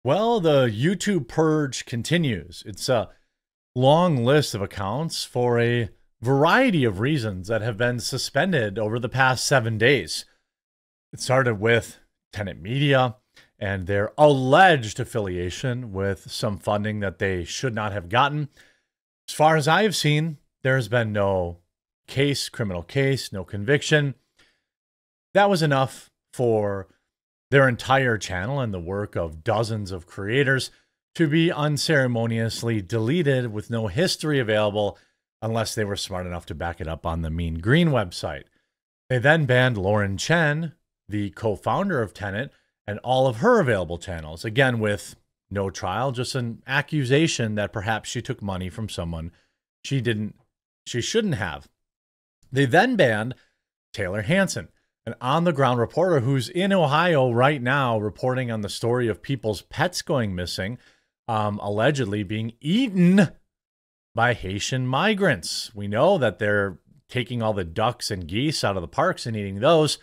Well, the YouTube purge continues. It's a long list of accounts for a variety of reasons that have been suspended over the past 7 days. It started with Tenet Media and their alleged affiliation with some funding that they should not have gotten. As far as I have seen, there's been no criminal case, no conviction. That was enough for their entire channel and the work of dozens of creators to be unceremoniously deleted with no history available unless they were smart enough to back it up on the Mean Green website. They then banned Lauren Chen, the co-founder of Tenet, and all of her available channels, again with no trial, just an accusation that perhaps she took money from someone she shouldn't have. They then banned Taylor Hanson, an on-the-ground reporter who's in Ohio right now reporting on the story of people's pets going missing, allegedly being eaten by Haitian migrants. We know that they're taking all the ducks and geese out of the parks and eating those.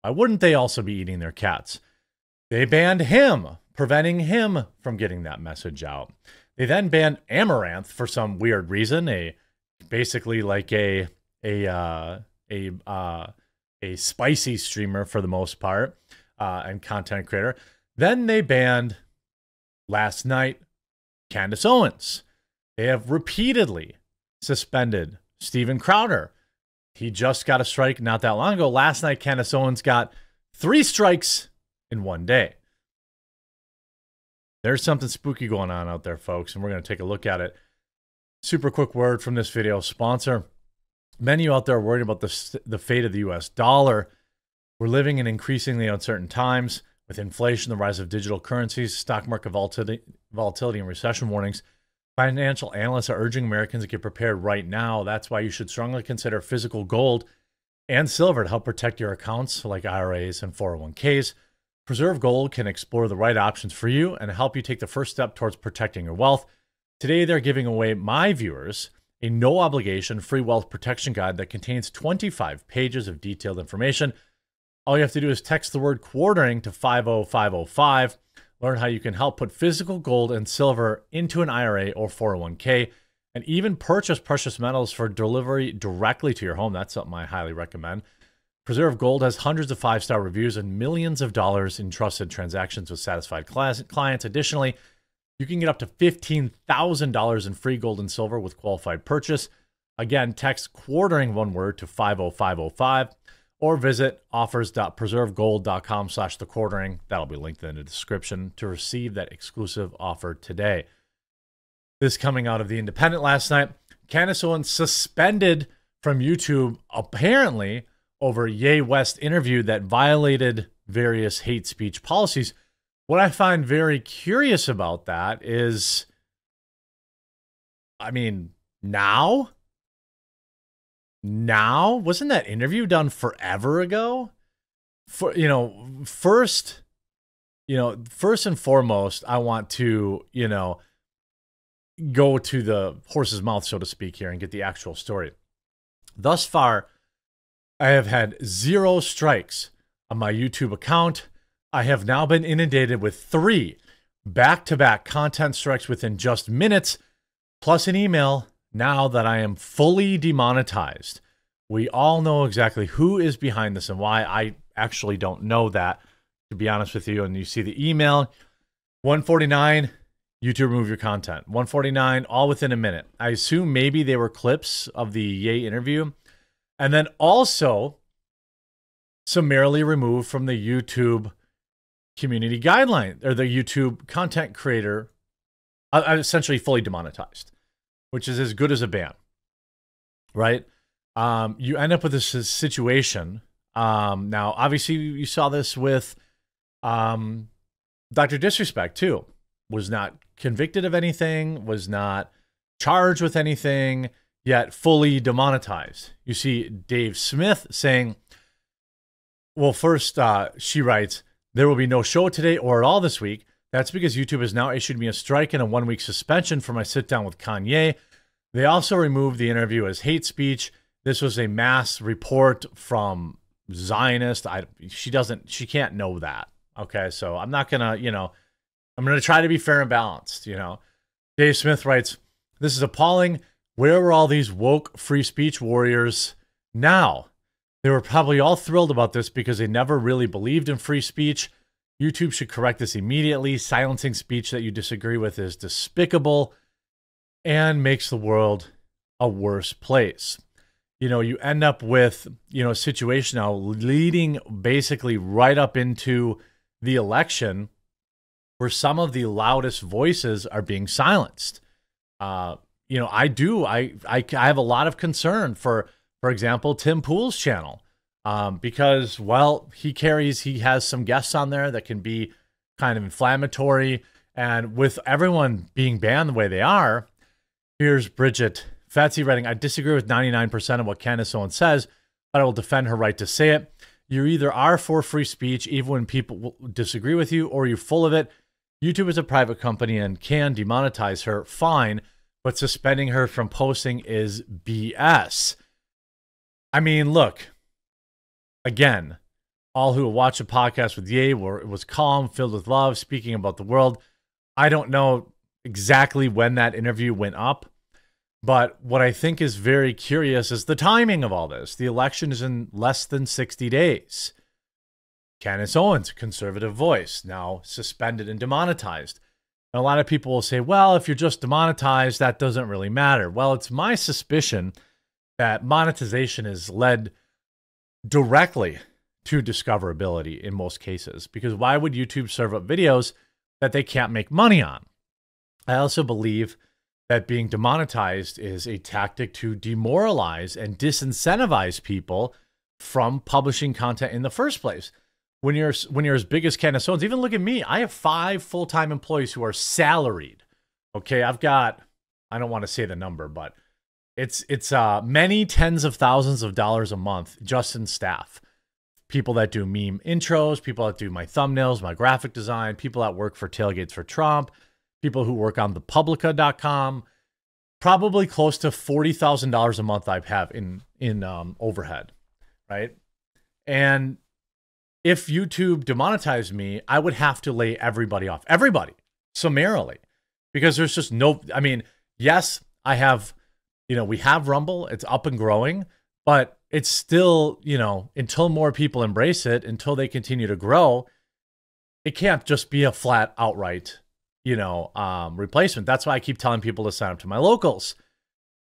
Why wouldn't they also be eating their cats? They banned him, preventing him from getting that message out. They then banned Amaranth for some weird reason, basically like a spicy streamer for the most part, and content creator. Then they banned last night Candace Owens. They have repeatedly suspended Steven Crowder. He just got a strike not that long ago. Last night, Candace Owens got 3 strikes in 1 day. There's something spooky going on out there, folks, and we're going to take a look at it. Super quick word from this video sponsor. Many of you out there are worried about the fate of the US dollar. We're living in increasingly uncertain times with inflation, the rise of digital currencies, stock market volatility, and recession warnings. Financial analysts are urging Americans to get prepared right now. That's why you should strongly consider physical gold and silver to help protect your accounts like IRAs and 401ks. Preserve Gold can explore the right options for you and help you take the first step towards protecting your wealth. Today, they're giving away my viewers a no-obligation free wealth protection guide that contains 25 pages of detailed information. All you have to do is text the word quartering to 50505. Learn how you can help put physical gold and silver into an IRA or 401k, and even purchase precious metals for delivery directly to your home. That's something I highly recommend. Preserve Gold has hundreds of 5-star reviews and millions of dollars in trusted transactions with satisfied clients. Additionally, you can get up to $15,000 in free gold and silver with qualified purchase. Again, text quartering one word to 50505 or visit offers.preservegold.com/thequartering. That'll be linked in the description to receive that exclusive offer today. This coming out of The Independent last night. Candace Owens suspended from YouTube apparently over Ye West interview that violated various hate speech policies. What I find very curious about that is, I mean, now? Wasn't that interview done forever ago? First and foremost, I want to, go to the horse's mouth, so to speak, here and get the actual story. Thus far, I have had 0 strikes on my YouTube account. I have now been inundated with 3 back-to-back content strikes within just minutes, plus an email now that I am fully demonetized. We all know exactly who is behind this and why. I actually don't know that, to be honest with you. And you see the email, 149, YouTube remove your content. 149, all within a minute. I assume maybe they were clips of the Ye interview. And then also summarily removed from the YouTube community guideline, or the YouTube content creator, essentially fully demonetized, which is as good as a ban, right? You end up with this situation. Now, obviously, you saw this with Dr. Disrespect, too. Was not convicted of anything, was not charged with anything, yet fully demonetized. You see Dave Smith saying, well, first, she writes, there will be no show today or at all this week. That's because YouTube has now issued me a strike and a 1-week suspension for my sit-down with Kanye. They also removed the interview as hate speech. This was a mass report from Zionist. She can't know that. Okay, so I'm not gonna I'm going to try to be fair and balanced, Dave Smith writes, "This is appalling. Where were all these woke free speech warriors now? They were probably all thrilled about this because they never really believed in free speech. YouTube should correct this immediately. Silencing speech that you disagree with is despicable and makes the world a worse place." You end up with, a situation now leading basically right up into the election where some of the loudest voices are being silenced. I have a lot of concern for example, Tim Pool's channel, because, well, he has some guests on there that can be kind of inflammatory. And with everyone being banned the way they are, here's Bridget Fatsy writing, "I disagree with 99% of what Candace Owens says, but I will defend her right to say it. You either are for free speech, even when people disagree with you, or you're full of it. YouTube is a private company and can demonetize her, fine, but suspending her from posting is BS." I mean, look, again, all who watch a podcast with Ye was calm, filled with love, speaking about the world. I don't know exactly when that interview went up, but what I think is very curious is the timing of all this. The election is in less than 60 days. Candace Owens, conservative voice, now suspended and demonetized. And a lot of people will say, well, if you're just demonetized, that doesn't really matter. Well, it's my suspicion that monetization is led directly to discoverability in most cases, because why would YouTube serve up videos that they can't make money on? I also believe that being demonetized is a tactic to demoralize and disincentivize people from publishing content in the first place. When you're as big as Candace Owens, even look at me. I have 5 full-time employees who are salaried. Okay, I've got, I don't want to say the number, but it's many tens of thousands of dollars a month just in staff. People that do meme intros, people that do my thumbnails, my graphic design, people that work for Tailgates for Trump, people who work on thepublica.com. Probably close to $40,000 a month I have in overhead, right? And if YouTube demonetized me, I would have to lay everybody off. Everybody, summarily. Because there's just no, I mean, yes, I have, we have Rumble, it's up and growing, but it's still, until more people embrace it, until they continue to grow, it can't just be a flat outright, replacement. That's why I keep telling people to sign up to my locals.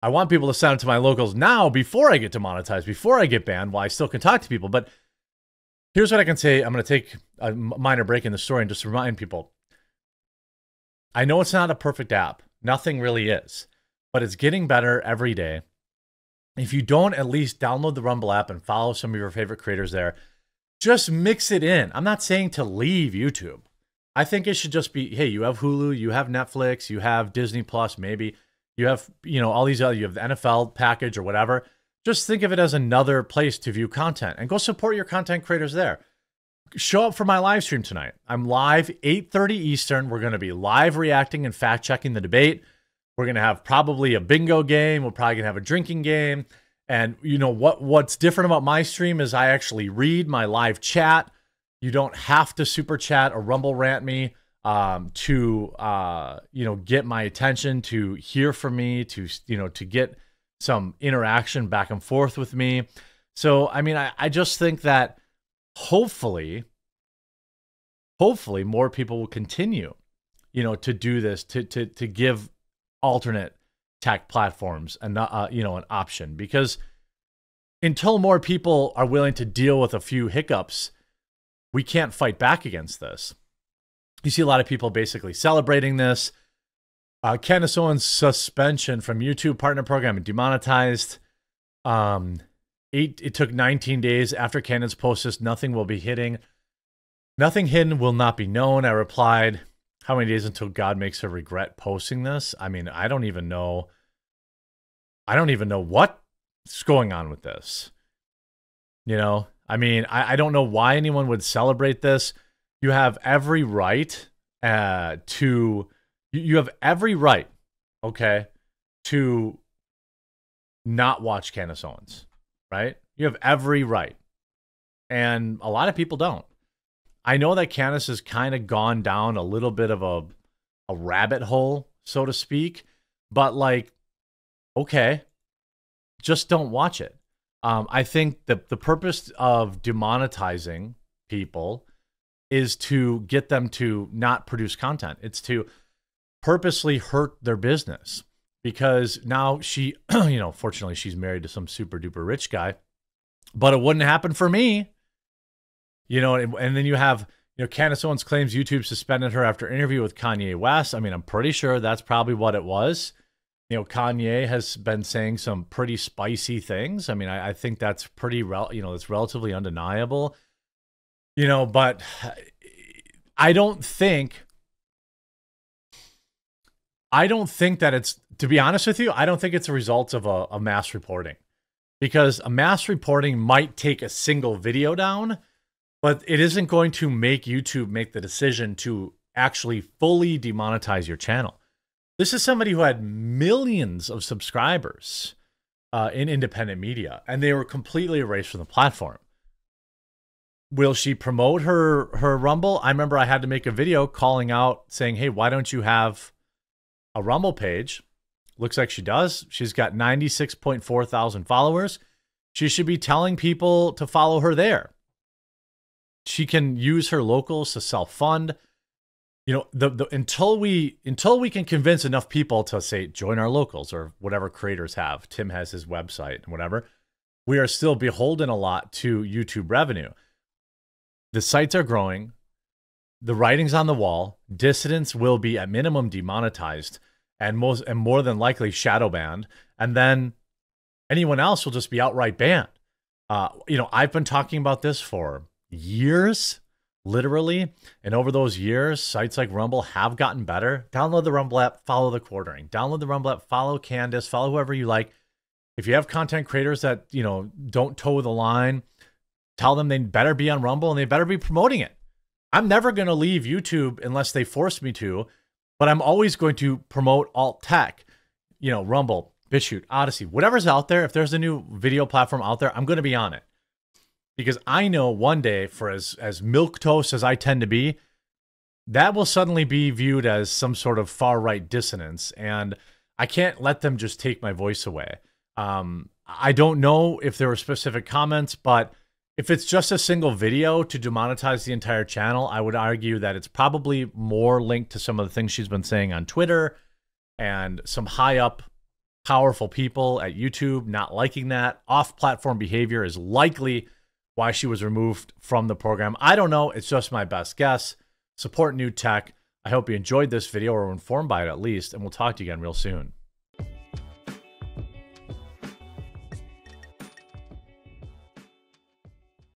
I want people to sign up to my locals now before I get demonetized, before I get banned, while I still can talk to people. But here's what I can say. I'm going to take a minor break in the story and just remind people. I know it's not a perfect app. Nothing really is. But it's getting better every day. If you don't at least download the Rumble app and follow some of your favorite creators there, just mix it in. I'm not saying to leave YouTube. I think it should just be, hey, you have Hulu, you have Netflix, you have Disney Plus, maybe. You have, all these other, you have the NFL package or whatever. Just think of it as another place to view content and go support your content creators there. Show up for my live stream tonight. I'm live 8:30 Eastern. We're going to be live reacting and fact checking the debate. We're going to have probably a bingo game. We're probably going to have a drinking game. And what's different about my stream is I actually read my live chat. You don't have to super chat or Rumble rant me to get my attention, to hear from me, to get some interaction back and forth with me. So, I mean, I just think that hopefully more people will continue, to do this, to give alternate tech platforms an option, because until more people are willing to deal with a few hiccups, we can't fight back against this. You see a lot of people basically celebrating this. Candace Owens' suspension from YouTube partner program and demonetized. It took 19 days after Candace posted this. Nothing will be hidden. Nothing hidden will not be known. I replied, how many days until God makes her regret posting this? I mean, I don't even know what's going on with this. I mean, I don't know why anyone would celebrate this. You have every right you have every right, okay, to not watch Candace Owens, right? You have every right. And a lot of people don't. I know that Candace has kind of gone down a little bit of a rabbit hole, so to speak, but like, okay, just don't watch it. I think that the purpose of demonetizing people is to get them to not produce content. It's to purposely hurt their business, because now she, you know, fortunately she's married to some super duper rich guy, but it wouldn't happen for me. You know, and then you have, you know, Candace Owens claims YouTube suspended her after interview with Kanye West. I mean, I'm pretty sure that's probably what it was. You know, Kanye has been saying some pretty spicy things. I mean, I think that's pretty, you know, it's relatively undeniable. You know, but I don't think that it's, to be honest with you, I don't think it's a result of a mass reporting, because a mass reporting might take a single video down, but it isn't going to make YouTube make the decision to actually fully demonetize your channel. This is somebody who had millions of subscribers in independent media, and they were completely erased from the platform. Will she promote her Rumble? I remember I had to make a video calling out, saying, hey, why don't you have a Rumble page? Looks like she does. She's got 96.4 thousand followers. She should be telling people to follow her there. She can use her locals to self-fund. You know, until we can convince enough people to say join our locals, or whatever creators have. Tim has his website and whatever. We are still beholden a lot to YouTube revenue. The sites are growing. The writing's on the wall. Dissidents will be at minimum demonetized, and more than likely shadow banned, and then anyone else will just be outright banned. You know, I've been talking about this for years, literally, and over those years, sites like Rumble have gotten better. Download the Rumble app, follow the quartering. Download the Rumble app, follow Candace, follow whoever you like. If you have content creators that, you know, don't toe the line, tell them they better be on Rumble and they better be promoting it. I'm never going to leave YouTube unless they force me to, but I'm always going to promote alt tech, you know, Rumble, BitChute, Odyssey, whatever's out there. If there's a new video platform out there, I'm going to be on it, because I know one day, for as milquetoast as I tend to be, that will suddenly be viewed as some sort of far right dissonance, and I can't let them just take my voice away. I don't know if there were specific comments, but if it's just a single video to demonetize the entire channel, I would argue that it's probably more linked to some of the things she's been saying on Twitter, and some high up, powerful people at YouTube not liking that. Off-platform behavior is likely why she was removed from the program. I don't know. It's just my best guess. Support new tech. I hope you enjoyed this video, or were informed by it at least, and we'll talk to you again real soon.